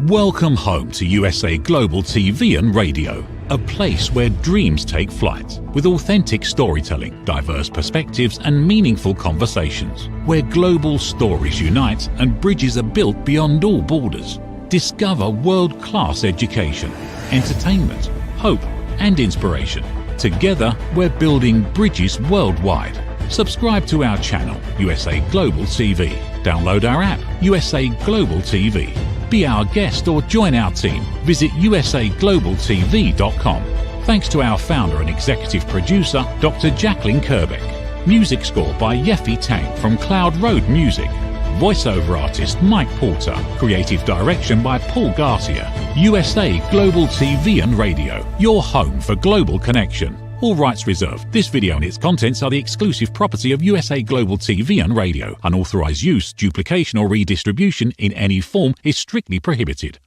Welcome home to USA Global TV and Radio, a place where dreams take flight, with authentic storytelling, diverse perspectives and meaningful conversations, where global stories unite and bridges are built beyond all borders. Discover world-class education, entertainment, hope and inspiration. Together, we're building bridges worldwide. Subscribe to our channel, USA Global TV. Download our app, USA Global TV. Be our guest or join our team. Visit usaglobaltv.com. Thanks to our founder and executive producer, Dr. JACALYN KERBECK. Music score by Yeffy Tang from Cloud Road Music. Voiceover artist Mike Porter. Creative direction by Paul Garcia. USA Global TV and Radio. Your home for global connection. All rights reserved. This video and its contents are the exclusive property of USA Global TV and Radio. Unauthorized use, duplication or redistribution in any form is strictly prohibited.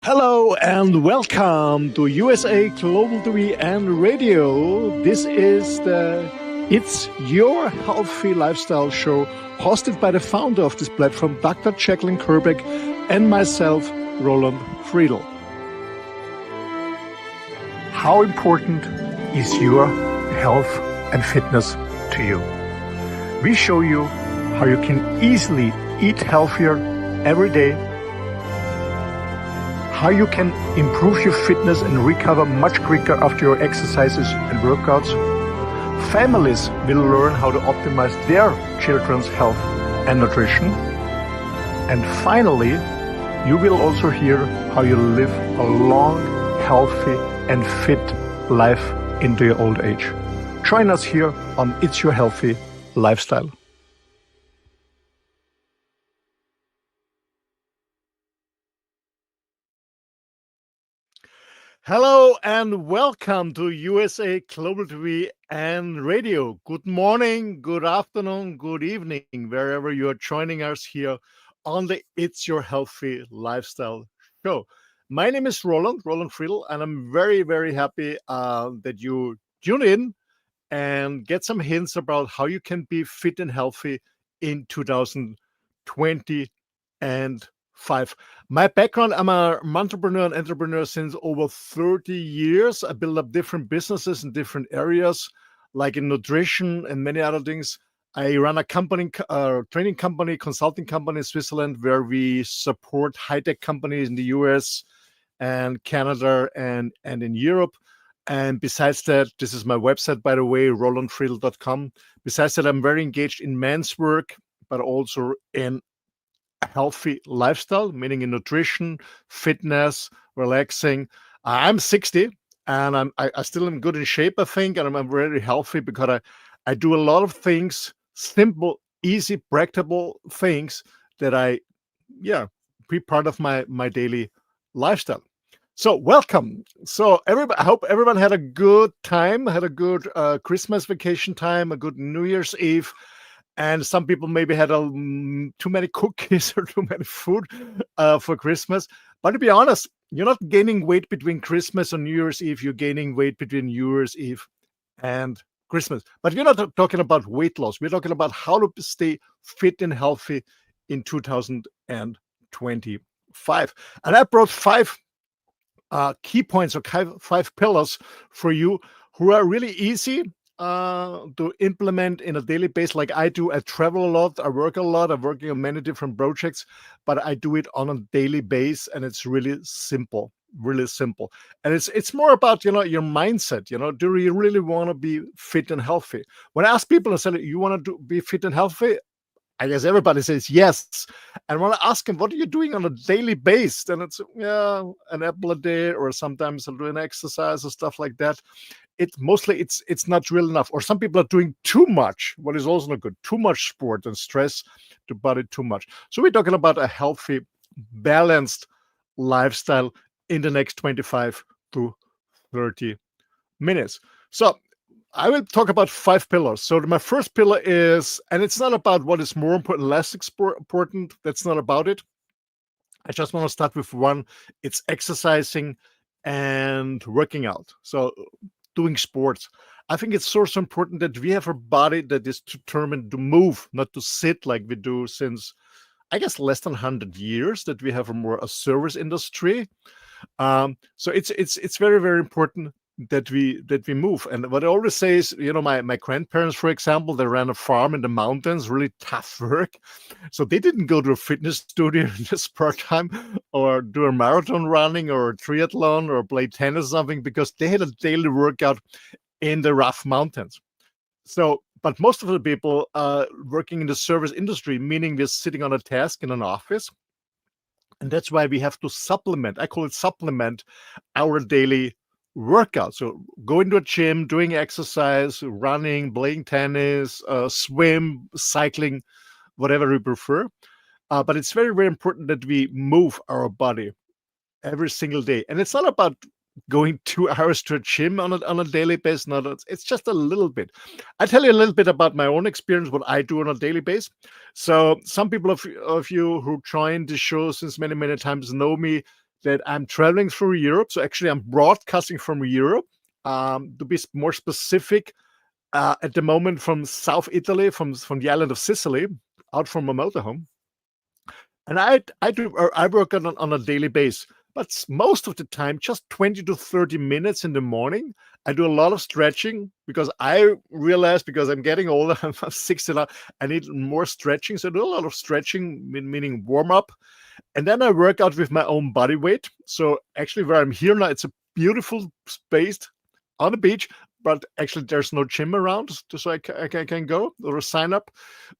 Hello and welcome to USA Global TV and Radio. This is the It's Your Healthy Lifestyle show, hosted by the founder of this platform, Dr. JACALYN KERBECK, and myself, Roland Friedl. How important is your health and fitness to you? We show you how you can easily eat healthier every day, how you can improve your fitness and recover much quicker after your exercises and workouts. Families will learn how to optimize their children's health and nutrition. And finally, you will also hear how you live a long, healthy and fit life into your old age. Join us here on It's Your Healthy Lifestyle. Hello and welcome to USA Global TV and Radio. Good morning, good afternoon, good evening, wherever you are joining us here on the It's Your Healthy Lifestyle show. My name is Roland Friedl, and I'm very, very happy that you tune in and get some hints about how you can be fit and healthy in 2025. My background, I'm an entrepreneur since over 30 years. I built up different businesses in different areas, like in nutrition and many other things. I run a company, training company, consulting company in Switzerland, where we support high-tech companies in the US and Canada and in Europe. And besides that, this is my website, by the way, rolandfriedl.com. Besides that, I'm very engaged in men's work, but also in a healthy lifestyle, meaning in nutrition, fitness, relaxing. I'm 60 and I still am good in shape, I think, and I'm very healthy because I do a lot of things, simple, easy, practical things that be part of my daily lifestyle. So welcome. So I hope everyone had a good time, had a good Christmas vacation time, a good New Year's Eve. And some people maybe had too many cookies or too many food for Christmas. But to be honest, you're not gaining weight between Christmas and New Year's Eve. You're gaining weight between New Year's Eve and Christmas. But we're not talking about weight loss. We're talking about how to stay fit and healthy in 2025. And I brought 5 key points or 5 pillars for you who are really easy to implement in a daily basis, like I do. I travel a lot, I work a lot, I'm working on many different projects, but I do it on a daily basis, and it's really simple. And it's more about, your mindset. Do you really want to be fit and healthy? When I ask people, I say, you want to be fit and healthy? I guess everybody says yes. And when I ask them, what are you doing on a daily basis? Then it's, an apple a day, or sometimes I'll do an exercise or stuff like that. It's not real enough. Or some people are doing too much, what is also not good. Too much sport and stress the body too much. So we're talking about a healthy, balanced lifestyle in the next 25 to 30 minutes. So I will talk about 5 pillars. So my first pillar is, and it's not about what is more important, less important. That's not about it. I just want to start with one. It's exercising and working out. So doing sports. I think it's so important that we have a body that is determined to move, not to sit like we do since I guess, less than 100 years that we have a service industry. So it's very, very important that we move. And what I always say is, my grandparents, for example, they ran a farm in the mountains, really tough work. So they didn't go to a fitness studio in their spare time, or do a marathon running or a triathlon or play tennis or something, because they had a daily workout in the rough mountains. So, but most of the people working in the service industry, meaning we're sitting on a task in an office, and that's why we have to supplement. I call it supplement our daily workout. So going to a gym, doing exercise, running, playing tennis, swim, cycling, whatever we prefer. But it's very, very important that we move our body every single day. And it's not about going 2 hours to a gym on a daily basis. No, it's just a little bit. I tell you a little bit about my own experience, what I do on a daily basis. So some people of you who joined the show since many, many times know me, that I'm traveling through Europe. So actually I'm broadcasting from Europe, to be more specific, at the moment from South Italy, from the island of Sicily, out from a motorhome. And I work on a daily basis, but most of the time, just 20 to 30 minutes in the morning. I do a lot of stretching, because I realize, because I'm getting older, I'm 60 now, I need more stretching. So I do a lot of stretching, meaning warm up. And then I work out with my own body weight. So actually, where I'm here now, it's a beautiful space on the beach, but actually there's no gym around, so I can go or sign up.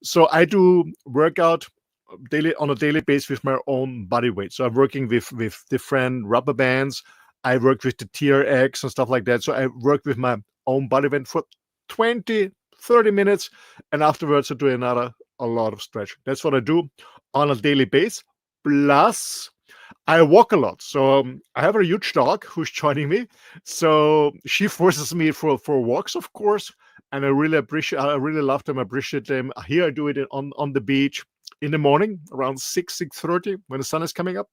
So I do workout on a daily basis with my own body weight. So I'm working with different rubber bands. I work with the TRX and stuff like that. So I work with my own body weight for 20, 30 minutes. And afterwards I do a lot of stretching. That's what I do on a daily basis. Plus, I walk a lot. So I have a huge dog who's joining me. So she forces me for walks, of course. And I really love them, appreciate them. Here I do it on the beach in the morning around 6:30 when the sun is coming up.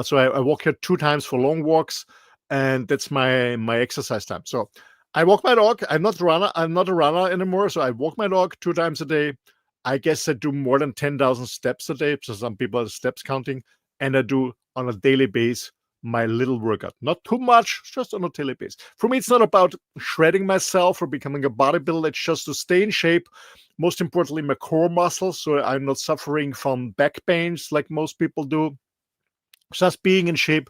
So I walk here 2 times for long walks, and that's my exercise time. So I walk my dog. I'm not a runner anymore. So I walk my dog 2 times a day. I guess I do more than 10,000 steps a day. So some people are steps counting, and I do on a daily basis my little workout. Not too much, just on a daily basis. For me, it's not about shredding myself or becoming a bodybuilder. It's just to stay in shape. Most importantly, my core muscles, so I'm not suffering from back pains like most people do. Just being in shape,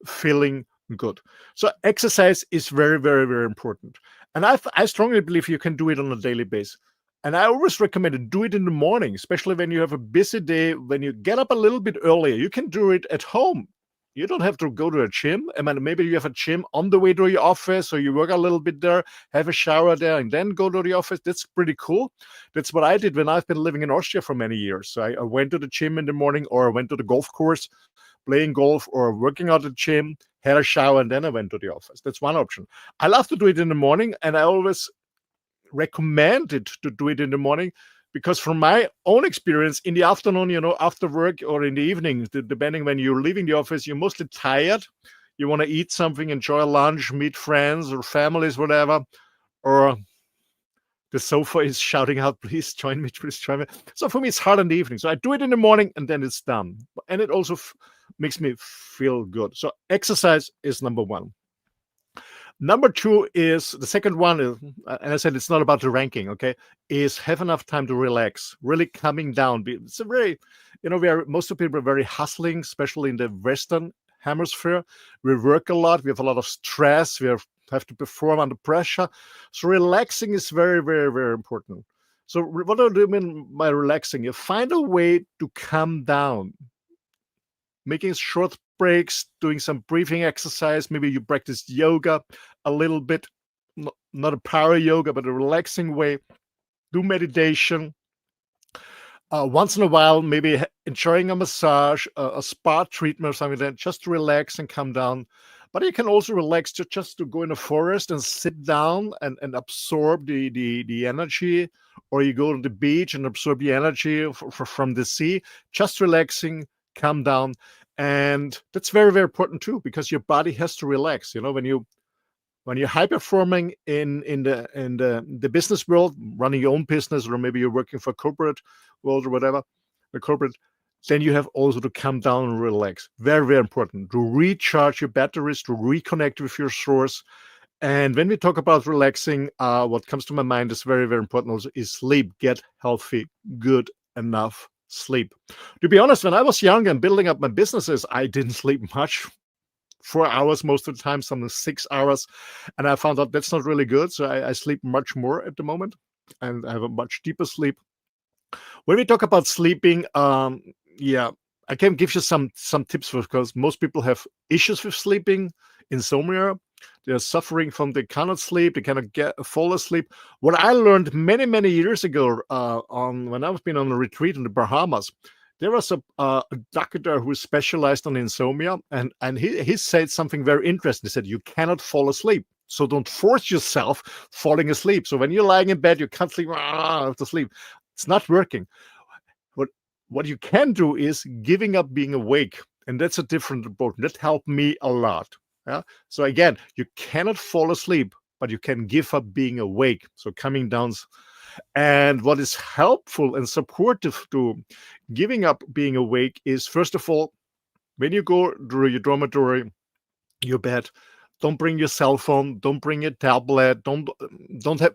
feeling good. So exercise is very, very, very important. And I strongly believe you can do it on a daily basis. And I always recommend to do it in the morning, especially when you have a busy day, when you get up a little bit earlier. You can do it at home. You don't have to go to a gym. I mean, maybe you have a gym on the way to your office, or you work a little bit there, have a shower there, and then go to the office. That's pretty cool. That's what I did when I've been living in Austria for many years. So I went to the gym in the morning, or I went to the golf course, playing golf or working out at the gym, had a shower, and then I went to the office. That's one option. I love to do it in the morning, and I always recommend it to do it in the morning, because from my own experience, in the afternoon, after work or in the evening, depending when you're leaving the office, you're mostly tired. You want to eat something, enjoy lunch, meet friends or families, whatever, or the sofa is shouting out, please join me, please join me. So for me, it's hard in the evening. So I do it in the morning, and then it's done. And it also makes me feel good. So exercise is number one. Number two is, the second one is, and I said it's not about the ranking, okay, is have enough time to relax, really coming down. It's a very, most of people are very hustling, especially in the Western hemisphere. We work a lot. We have a lot of stress. We have to perform under pressure. So relaxing is very, very, very important. So what do I mean by relaxing? You find a way to come down, making short breaks, doing some breathing exercise. Maybe you practice yoga a little bit, not a power yoga, but a relaxing way. Do meditation. Once in a while, maybe enjoying a massage, a spa treatment or something like that, just to relax and come down. But you can also relax just to go in the forest and sit down and absorb the energy, or you go to the beach and absorb the energy from the sea, just relaxing, come down. And that's very, very important too, because your body has to relax. When you're high performing in the business world, running your own business, or maybe you're working for corporate world or whatever, the corporate, then you have also to come down and relax. Very, very important to recharge your batteries, to reconnect with your source. And when we talk about relaxing, what comes to my mind is very, very important also is sleep. Get healthy, good, enough sleep. To be honest, when I was young and building up my businesses, I didn't sleep much. 4 hours most of the time, sometimes 6 hours. And I found out that's not really good. So I sleep much more at the moment and I have a much deeper sleep. When we talk about sleeping, yeah, I can give you some tips because most people have issues with sleeping, insomnia. They're suffering from they cannot sleep, they cannot fall asleep. What I learned many, many years ago on when I was been on a retreat in the Bahamas, there was a doctor who specialized on insomnia, and he said something very interesting. He said, you cannot fall asleep. So don't force yourself falling asleep. So when you're lying in bed, you can't sleep, have to sleep. It's not working. What you can do is giving up being awake. And that's a different approach. That helped me a lot. Yeah. So again, you cannot fall asleep, but you can give up being awake. So coming down. And what is helpful and supportive to giving up being awake is, first of all, when you go to your dormitory, your bed, don't bring your cell phone, don't bring your tablet, don't have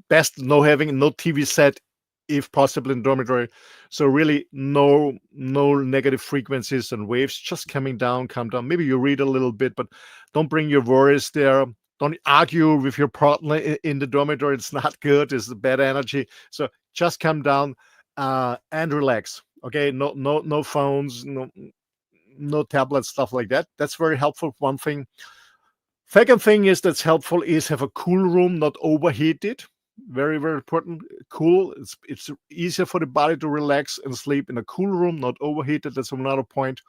best having no TV set if possible in dormitory. So really no negative frequencies and waves, just coming down, calm down. Maybe you read a little bit, but don't bring your worries there. Don't argue with your partner in the dormitory. It's not good. It's bad energy. So just come down and relax. Okay, no phones, no tablets, stuff like that. That's very helpful. One thing. Second thing is that's helpful is have a cool room, not overheated. Very, very important. Cool. It's easier for the body to relax and sleep in a cool room, not overheated. That's another point.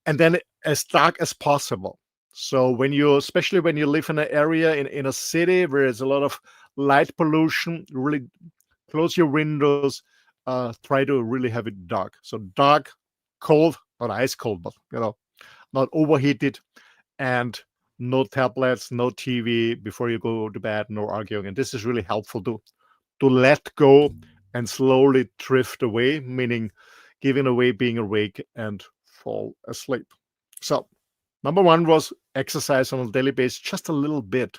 And then as dark as possible. So especially when you live in an area in a city where there's a lot of light pollution, really close your windows. Try to really have it dark. So dark, cold, not ice cold, but not overheated, and no tablets, no TV before you go to bed, no arguing. And this is really helpful to let go and slowly drift away, meaning giving away being awake and fall asleep. So number one was exercise on a daily basis, just a little bit.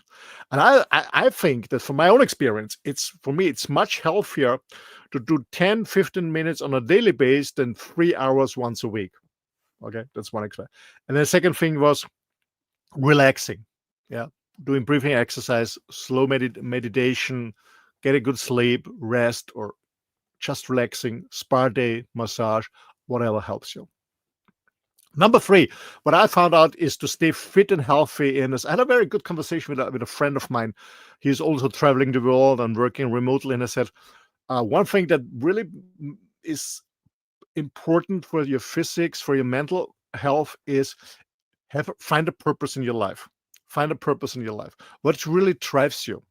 And I think that from my own experience, for me, it's much healthier to do 10, 15 minutes on a daily basis than 3 hours once a week. Okay, that's one exercise. And the second thing was relaxing. Yeah, doing breathing exercise, slow meditation, get a good sleep, rest, or just relaxing, spa day, massage, whatever helps you. Number three, what I found out is to stay fit and healthy. And I had a very good conversation with a friend of mine. He's also traveling the world and working remotely. And I said, one thing that really is important for your physics, for your mental health is find a purpose in your life. Find a purpose in your life. What really drives you?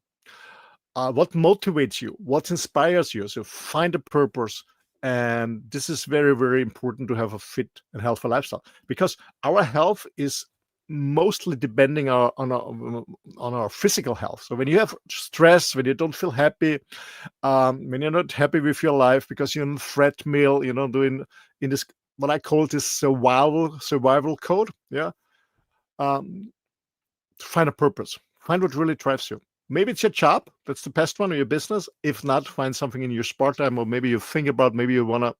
What motivates you? What inspires you? So find a purpose. And this is very, very important to have a fit and healthy lifestyle, because our health is mostly depending on our physical health. So when you have stress, when you don't feel happy, when you're not happy with your life because you're on a treadmill, doing in this what I call this survival code. Yeah. Find a purpose. Find what really drives you. Maybe it's your job. That's the best one, or your business. If not, find something in your spare time, or maybe you think about, maybe you want to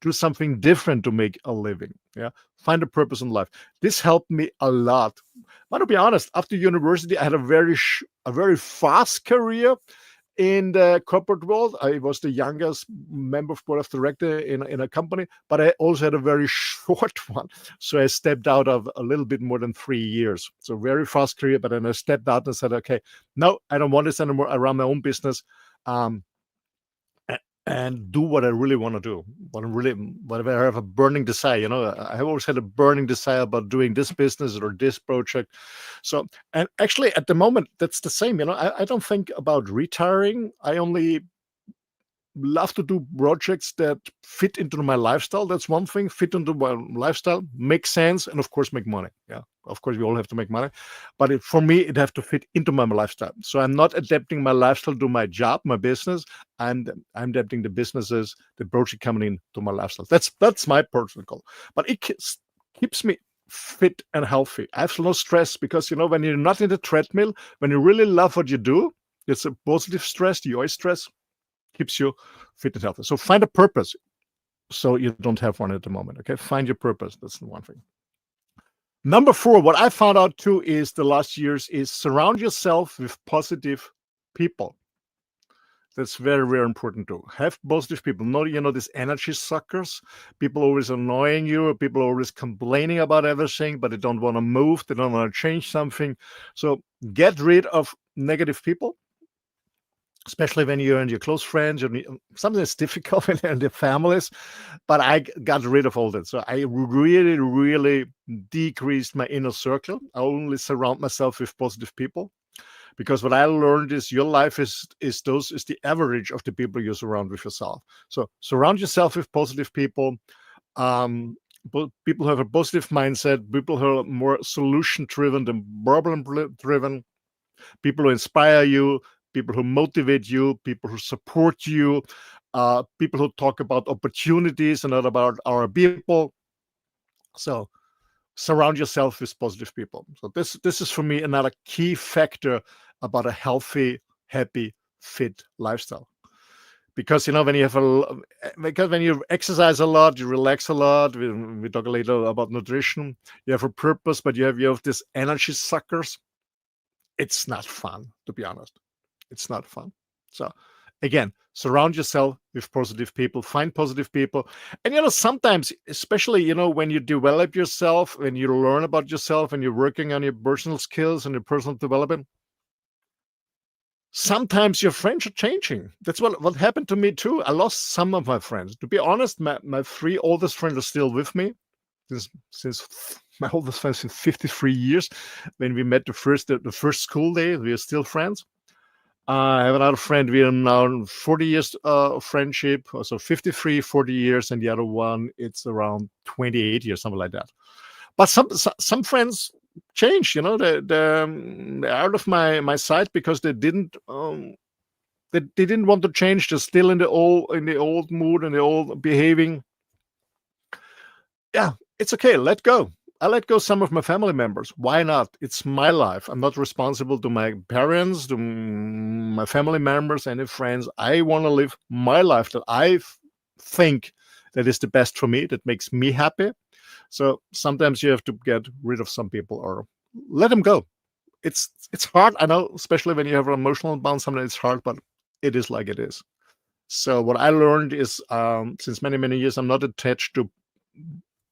do something different to make a living. Yeah. Find a purpose in life. This helped me a lot. But to be honest, after university, I had a very fast career in the corporate world. I was the youngest member of board of director in a company, but I also had a very short one. So I stepped out of a little bit more than 3 years. So very fast career, but then I stepped out and said, okay, no, I don't want this anymore. I run my own business. And do what I really want to do. Whatever I have a burning desire, I have always had a burning desire about doing this business or this project. So, and actually at the moment, that's the same, I don't think about retiring. I only love to do projects that fit into my lifestyle. That's one thing, fit into my lifestyle, make sense, and of course, make money. Yeah. Of course, we all have to make money, but for me, it have to fit into my lifestyle. So I'm not adapting my lifestyle to my job, my business. I'm adapting the businesses, the project coming in to my lifestyle. That's my personal goal. But it keeps me fit and healthy. I have no stress because when you're not in the treadmill, when you really love what you do, it's a positive stress. The joy stress keeps you fit and healthy. So find a purpose. So you don't have one at the moment. Okay, find your purpose. That's the one thing. Number 4, what I found out too is the last years is surround yourself with positive people. That's very, very important too. Have positive people. Not, these energy suckers. People always annoying you. People always complaining about everything, but they don't want to move. They don't want to change something. So get rid of negative people, especially when you're in your close friends. Something that's difficult when you're in the families. But I got rid of all that. So I really, really decreased my inner circle. I only surround myself with positive people. Because what I learned is your life is the average of the people you surround with yourself. So surround yourself with positive people, people who have a positive mindset, people who are more solution-driven than problem-driven, people who inspire you, people who motivate you, people who support you, people who talk about opportunities and not about our people. So surround yourself with positive people. So this is for me another key factor about a healthy, happy, fit lifestyle. Because when you exercise a lot, you relax a lot. We talk later about nutrition. You have a purpose, but you have this energy suckers. It's not fun, to be honest. It's not fun. So again, surround yourself with positive people, find positive people. And sometimes, especially when you develop yourself, when you learn about yourself and you're working on your personal skills and your personal development, sometimes your friends are changing. That's what happened to me too. I lost some of my friends. To be honest, my 3 oldest friends are still with me since my oldest friend since 53 years. When we met the first school day, we are still friends. I have another friend. We are now 40 years friendship, so 53, 40 years, and the other one it's around 28 years, something like that. But some friends change. They're out of my sight because they didn't want to change. They're still in the old mood and the old behaving. Yeah, it's okay. Let go. I let go some of my family members. Why not? It's my life. I'm not responsible to my parents, to my family members, any friends. I want to live my life that I think that is the best for me, that makes me happy. So sometimes you have to get rid of some people or let them go. It's hard, I know, especially when you have an emotional bond. Sometimes it's hard, but it is like it is. So what I learned is, since many, many years, I'm not attached to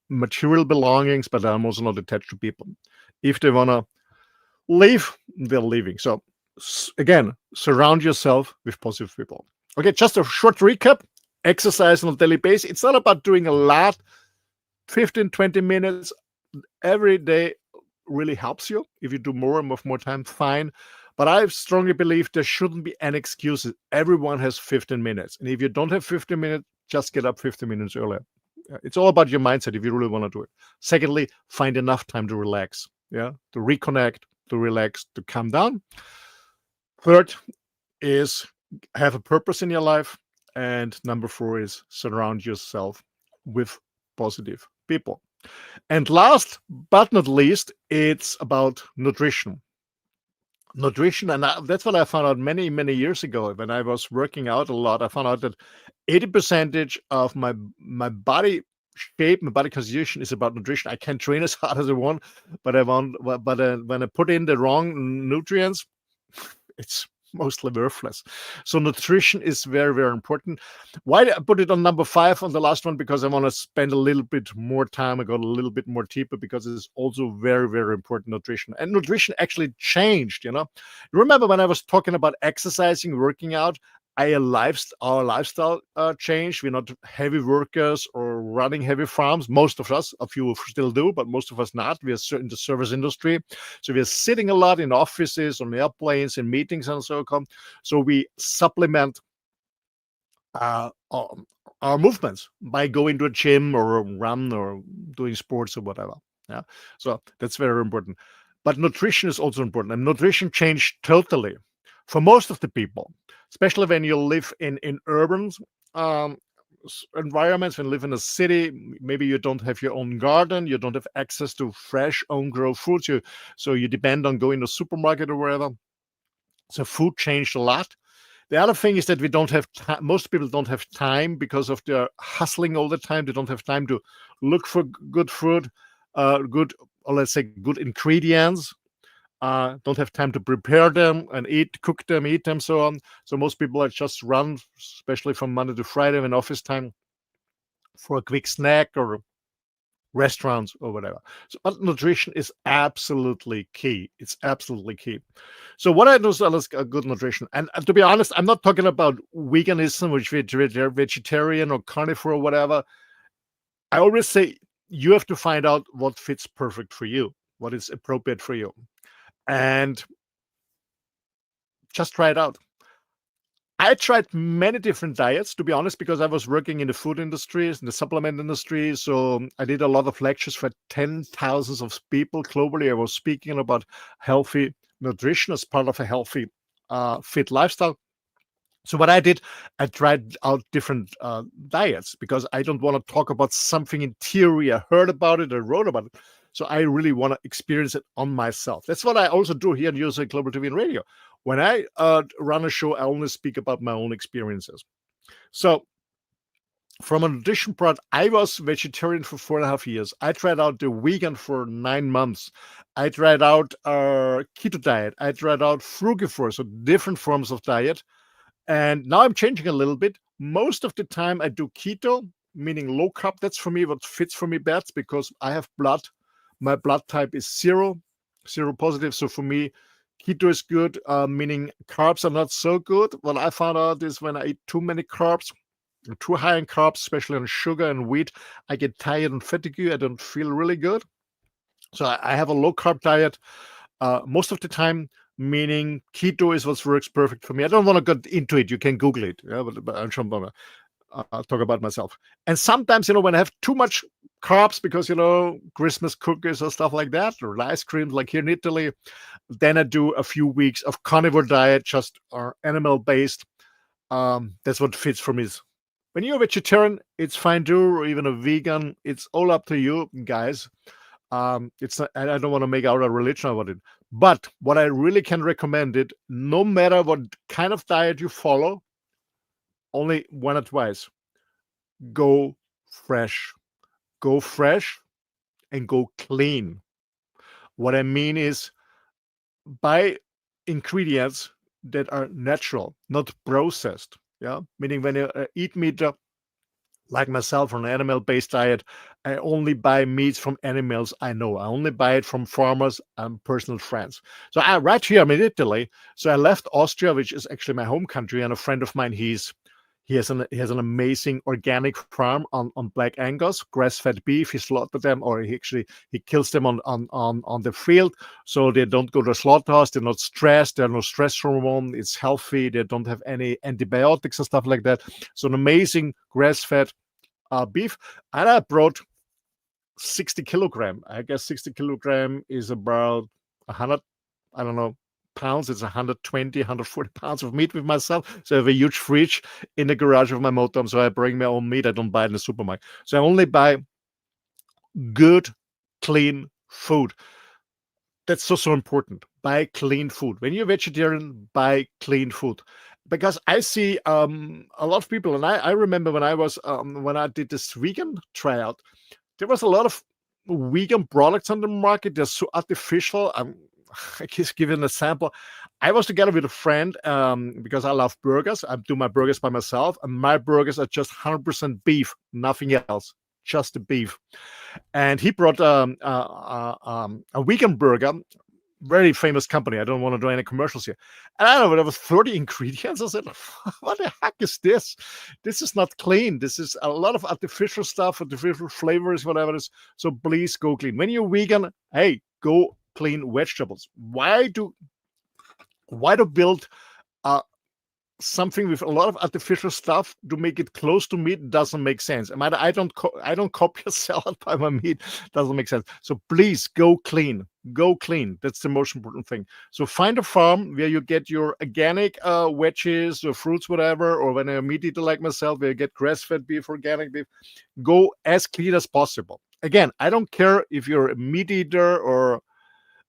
material belongings, but I'm also not attached to people. If they want to leave, they're leaving. So again, surround yourself with positive people. Okay, just a short recap. Exercise on a daily basis. It's not about doing a lot. 15, 20 minutes every day really helps you. If you do more and more time, fine. But I strongly believe there shouldn't be any excuses. Everyone has 15 minutes. And if you don't have 15 minutes, just get up 15 minutes earlier. It's all about your mindset if you really want to do it. Secondly, find enough time to relax, to reconnect, to relax, to calm down. Third is have a purpose in your life. And number 4 is surround yourself with positive people. And last but not least, it's about nutrition. And that's what I found out many, many years ago when I was working out a lot. I found out that 80% of my body shape, my body constitution is about nutrition. I can train as hard as I want, but when I put in the wrong nutrients, it's mostly worthless. So nutrition is very, very important. Why did I put it on number 5 on the last one? Because I want to spend a little bit more time. I got a little bit more deeper because it's also very, very important, nutrition. And nutrition actually changed, You remember when I was talking about exercising, working out, our lifestyle changed. We're not heavy workers or running heavy farms. Most of us, a few still do, but most of us not. We are in the service industry. So we are sitting a lot in offices, on airplanes, in meetings and so on. So we supplement our movements by going to a gym or run or doing sports or whatever. Yeah, so that's very important. But nutrition is also important, and nutrition changed totally for most of the people, especially when you live in urban um, environments. When you live in a city, maybe you don't have your own garden, you don't have access to fresh, own grow foods. So you depend on going to supermarket or wherever. So food changed a lot. The other thing is that we don't have time. Most people don't have time because of their hustling all the time. They don't have time to look for good food, good, or let's say good ingredients. Don't have time to prepare them and cook them, eat them, so on. So most people are just run, especially from Monday to Friday in office time, for a quick snack or restaurants or whatever. So, but nutrition is absolutely key. It's absolutely key. So what I do is good nutrition. And to be honest, I'm not talking about veganism, which vegetarian or carnivore or whatever. I always say you have to find out what fits perfect for you, what is appropriate for you, and just try it out. I tried many different diets, to be honest, because I was working in the food industry, in the supplement industry. So I did a lot of lectures for 10,000s of people globally. I was speaking about healthy nutrition as part of a healthy, fit lifestyle. So what I did, I tried out different diets because I don't want to talk about something in theory. I heard about it, I wrote about it. So I really want to experience it on myself. That's what I also do here in USA Global TV and Radio. When I run a show, I only speak about my own experiences. So from a nutrition part, I was vegetarian for 4.5 years. I tried out the vegan for 9 months. I tried out keto diet. I tried out frugivore, so different forms of diet. And now I'm changing a little bit. Most of the time I do keto, meaning low carb. That's for me what fits for me best because I have blood. My blood type is zero positive. So for me, keto is good, meaning carbs are not so good. What I found out is when I eat too many carbs, too high in carbs, especially on sugar and wheat, I get tired and fatigued. I don't feel really good. So I have a low carb diet most of the time, meaning keto is what works perfect for me. I don't want to get into it. You can Google it. Yeah, but I'm sure I'm gonna talk about myself. And sometimes, when I have too much carbs because, Christmas cookies or stuff like that, or ice cream, like here in Italy, then I do a few weeks of carnivore diet, just animal based. That's what fits for me. When you're a vegetarian, it's fine too, or even a vegan. It's all up to you, guys. It's not, I don't want to make out a religion about it, but what I really can recommend it, no matter what kind of diet you follow, only one advice: go fresh, go fresh, and go clean. What I mean is buy ingredients that are natural, not processed. Yeah, meaning when you eat meat, like myself, on an animal-based diet, I only buy meats from animals I know. I only buy it from farmers and personal friends. So right here, I'm in Italy. So I left Austria, which is actually my home country, and a friend of mine, he has an amazing organic farm on Black Angus, grass-fed beef. He slaughtered them, or he kills them on the field, so they don't go to the slaughterhouse. They're not stressed. There are no stress hormone. It's healthy. They don't have any antibiotics and stuff like that. So an amazing grass-fed beef, and I brought 60 kilogram. I guess 60 kilogram is about 100, I don't know, pounds. It's 120, 140 pounds of meat with myself. So I have a huge fridge in the garage of my motorhome. So I bring my own meat. I don't buy it in the supermarket. So I only buy good, clean food. That's so important. Buy clean food. When you're vegetarian, buy clean food. Because I see a lot of people, and I remember when I did this vegan tryout, there was a lot of vegan products on the market. They're so artificial. I just give you an example. I was together with a friend because I love burgers. I do my burgers by myself, and my burgers are just 100% beef, nothing else, just the beef. And he brought a vegan burger, very famous company. I don't want to do any commercials here. And I don't know, there was 30 ingredients. I said, what the heck is this? This is not clean. This is a lot of artificial stuff, artificial flavors, whatever it is. So please go clean. When you're vegan, hey, go clean vegetables. Why to build something with a lot of artificial stuff to make it close to meat doesn't make sense. I don't copy a salad by my meat. Doesn't make sense. So please go clean. Go clean. That's the most important thing. So find a farm where you get your organic veggies or fruits, whatever, or when you're a meat eater like myself, where you get grass-fed beef, organic beef. Go as clean as possible. Again, I don't care if you're a meat eater or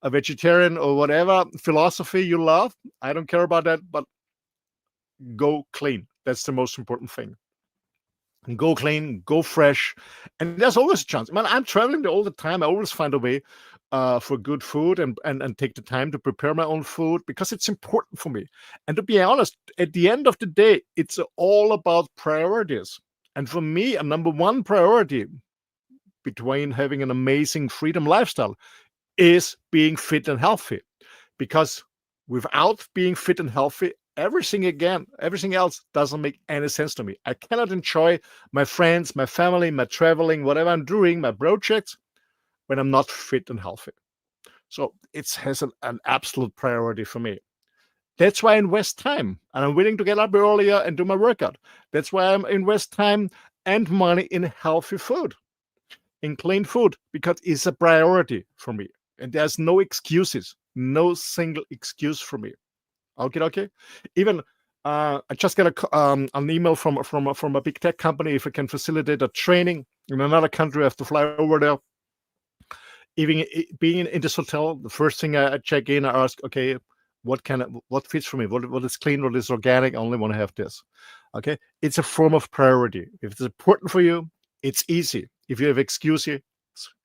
a vegetarian or whatever philosophy you love. I don't care about that, but go clean. That's the most important thing. And go clean, go fresh. And there's always a chance. Man, I'm traveling there all the time. I always find a way for good food and take the time to prepare my own food because it's important for me. And to be honest, at the end of the day, it's all about priorities. And for me, a number one priority between having an amazing freedom lifestyle is being fit and healthy. Because without being fit and healthy, everything else doesn't make any sense to me. I cannot enjoy my friends, my family, my traveling, whatever I'm doing, my projects, when I'm not fit and healthy. So it has an absolute priority for me. That's why I invest time, and I'm willing to get up earlier and do my workout. That's why I invest time and money in healthy food, in clean food, because it's a priority for me. And there's no excuses, no single excuse for me. Okay. Even I just got an email from a big tech company if I can facilitate a training in another country. I have to fly over there. Even being in this hotel, the first thing I check in, I ask, okay, what fits for me? What is clean? What is organic? I only want to have this. Okay, it's a form of priority. If it's important for you, it's easy. If you have excuses,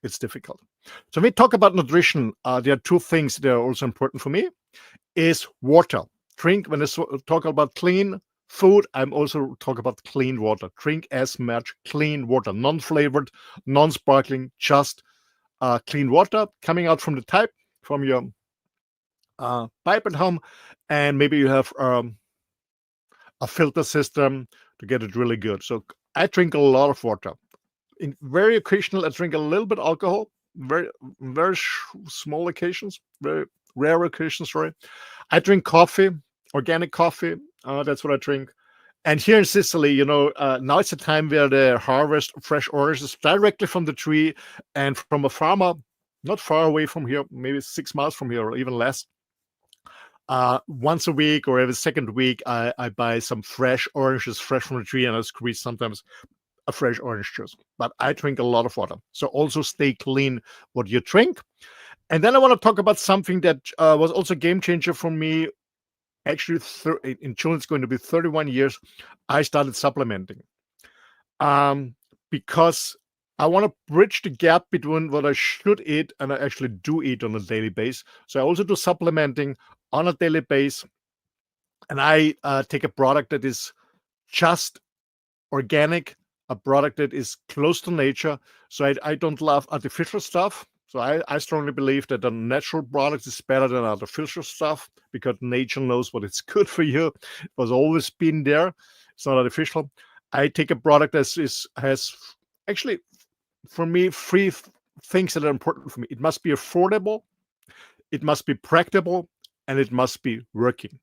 it's difficult. So when we talk about nutrition, there are two things that are also important for me. Is water. Drink. When I talk about clean food, I'm also talk about clean water. Drink as much clean water, non-flavored, non-sparkling, just clean water coming out from the tap, from your pipe at home, and maybe you have a filter system to get it really good. So I drink a lot of water. In very occasional, I drink a little bit alcohol. Very small occasions, very rare occasions. Sorry, I drink coffee, organic coffee. That's what I drink. And here in Sicily, now it's a time where they harvest fresh oranges directly from the tree and from a farmer not far away from here, maybe 6 miles from here or even less. Once a week or every second week, I buy some fresh oranges, fresh from the tree, and I squeeze sometimes a fresh orange juice. But I drink a lot of water. So also stay clean what you drink. And then I want to talk about something that was also a game changer for me. Actually, in June, it's going to be 31 years. I started supplementing because I want to bridge the gap between what I should eat and I actually do eat on a daily basis. So I also do supplementing on a daily basis. And I take a product that is just organic, a product that is close to nature. So I don't love artificial stuff. So I strongly believe that a natural product is better than artificial stuff because nature knows what is good for you. It was always been there. It's not artificial. I take a product that has actually, for me, three things that are important for me. It must be affordable, it must be practical, and it must be working.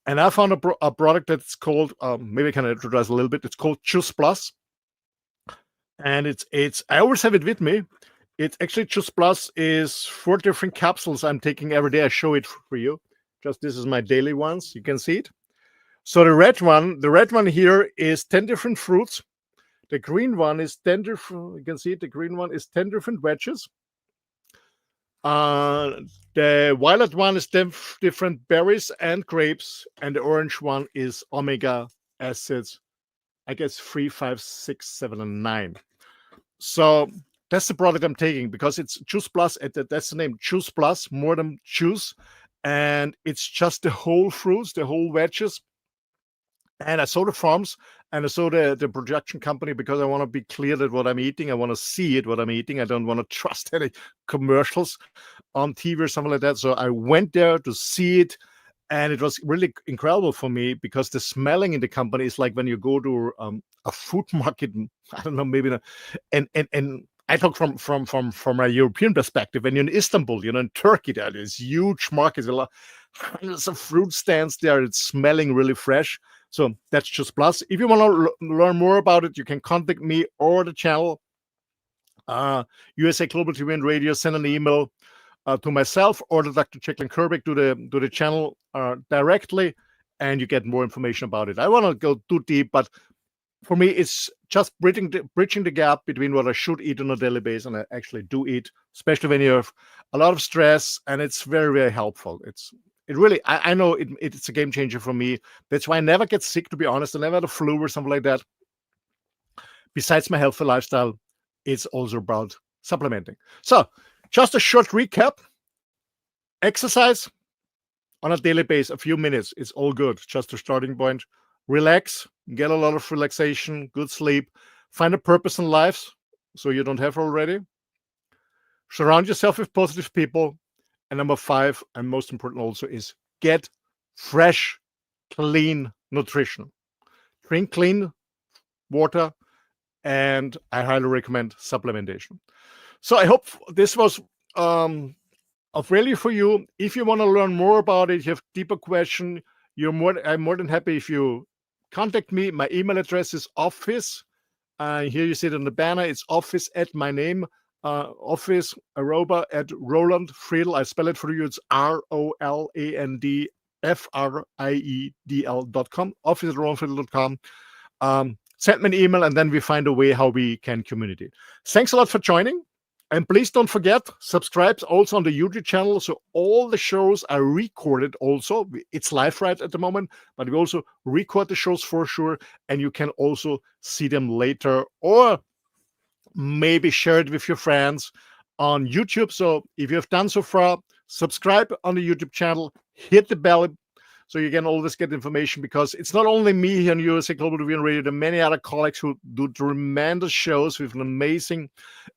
And I found a product that's called, maybe I can introduce a little bit. It's called Juice Plus. And I always have it with me. It's actually Juice Plus is 4 different capsules I'm taking every day. I show it for you. Just this is my daily ones. You can see it. So the red one here is 10 different fruits. The green one is 10 different, you can see it. The green one is 10 different veggies. The violet one is 10 different berries and grapes. And the orange one is omega acids. I guess 3, 5, 6, 7, and 9. So that's the product I'm taking because it's Juice Plus. That's the name, Juice Plus, more than juice. And it's just the whole fruits, the whole veggies. And I saw the farms and I saw the production company because I want to be clear that what I'm eating, I want to see it, what I'm eating. I don't want to trust any commercials on TV or something like that. So I went there to see it. And it was really incredible for me because the smelling in the company is like when you go to a food market. I don't know, maybe not. And I talk from a European perspective. When you're in Istanbul, in Turkey, there's huge markets, hundreds of fruit stands there. It's smelling really fresh. So that's just plus. If you want to learn more about it, you can contact me or the channel, USA Global TV and Radio. Send an email to myself or to Dr. JACALYN KERBECK to the channel directly, and you get more information about it. I want to go too deep, but for me, it's just bridging the gap between what I should eat on a daily basis and I actually do eat, especially when you have a lot of stress, and it's very, very helpful. It really, I know it's a game changer for me. That's why I never get sick, to be honest. I never had a flu or something like that. Besides my healthy lifestyle, it's also about supplementing. So just a short recap. Exercise on a daily basis, a few minutes. It's all good. Just a starting point. Relax, get a lot of relaxation, good sleep. Find a purpose in life so you don't have already. Surround yourself with positive people. And number 5, and most important also, is get fresh, clean nutrition. Drink clean water, and I highly recommend supplementation. So I hope this was of value for you. If you want to learn more about it, you have deeper question, I'm more than happy if you contact me. My email address is office. Here you see it on the banner. It's office at my name. Office arroba at Roland Friedl. I spell it for you. It's ROLANDFRIEDL.com. Office at RolandFriedl.com. Send me an email, and then we find a way how we can communicate. Thanks a lot for joining. And please don't forget, subscribe also on the YouTube channel. So all the shows are recorded also. It's live right at the moment, but we also record the shows for sure. And you can also see them later, or maybe share it with your friends on YouTube. So if you have done so far, subscribe on the YouTube channel, hit the bell so you can always get information, because it's not only me here on USA Global TV and Radio. There are many other colleagues who do tremendous shows with an amazing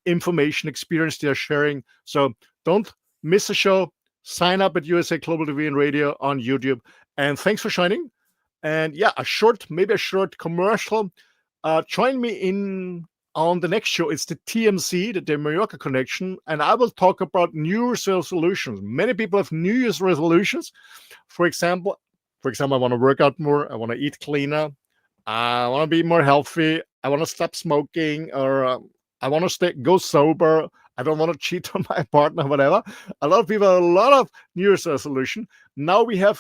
information experience they are sharing. So don't miss a show. Sign up at USA Global TV and Radio on YouTube. And thanks for joining. And yeah, maybe a short commercial. Join me on the next show. It's the TMC, the Mallorca Connection, and I will talk about New Year's resolutions. Many people have New Year's resolutions. For example, I want to work out more. I want to eat cleaner. I want to be more healthy. I want to stop smoking, or I want to go sober. I don't want to cheat on my partner, whatever. A lot of people have a lot of New Year's resolution. Now we have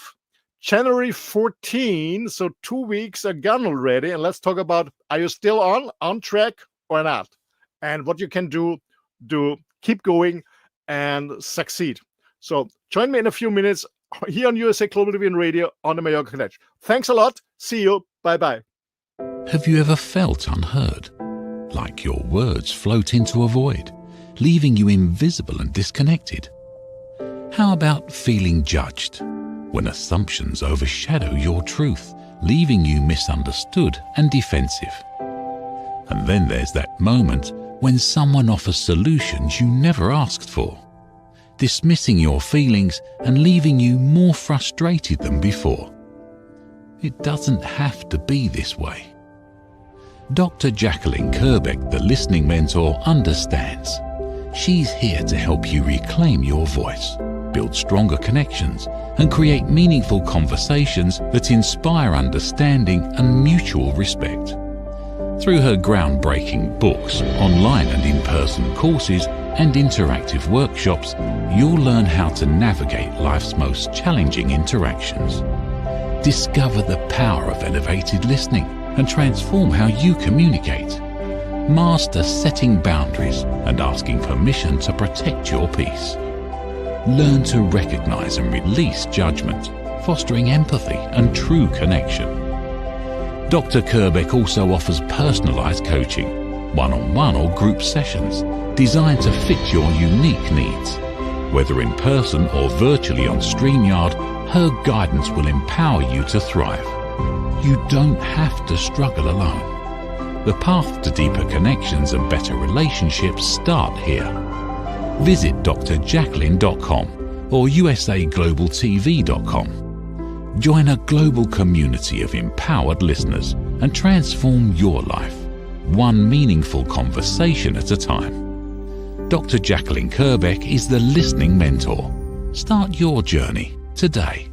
January 14, so 2 weeks are gone already. And let's talk about, are you still on track or not? And what you can do keep going and succeed. So join me in a few minutes here on USA Global TV and Radio on the Mallorca Connection. Thanks a lot. See you. Bye-bye. Have you ever felt unheard? Like your words float into a void, leaving you invisible and disconnected? How about feeling judged, when assumptions overshadow your truth, leaving you misunderstood and defensive? And then there's that moment when someone offers solutions you never asked for, dismissing your feelings and leaving you more frustrated than before. It doesn't have to be this way. Dr. JACALYN KERBECK, the listening mentor, understands. She's here to help you reclaim your voice, build stronger connections, and create meaningful conversations that inspire understanding and mutual respect. Through her groundbreaking books, online and in-person courses, and interactive workshops, you'll learn how to navigate life's most challenging interactions. Discover the power of elevated listening and transform how you communicate. Master setting boundaries and asking permission to protect your peace. Learn to recognize and release judgment, fostering empathy and true connection. Dr. KERBECK also offers personalized coaching, one-on-one or group sessions designed to fit your unique needs. Whether in person or virtually on StreamYard, her guidance will empower you to thrive. You don't have to struggle alone. The path to deeper connections and better relationships start here. Visit drjacalyn.com or usaglobaltv.com. Join a global community of empowered listeners and transform your life, one meaningful conversation at a time. Dr. JACALYN KERBECK is the listening mentor. Start your journey today.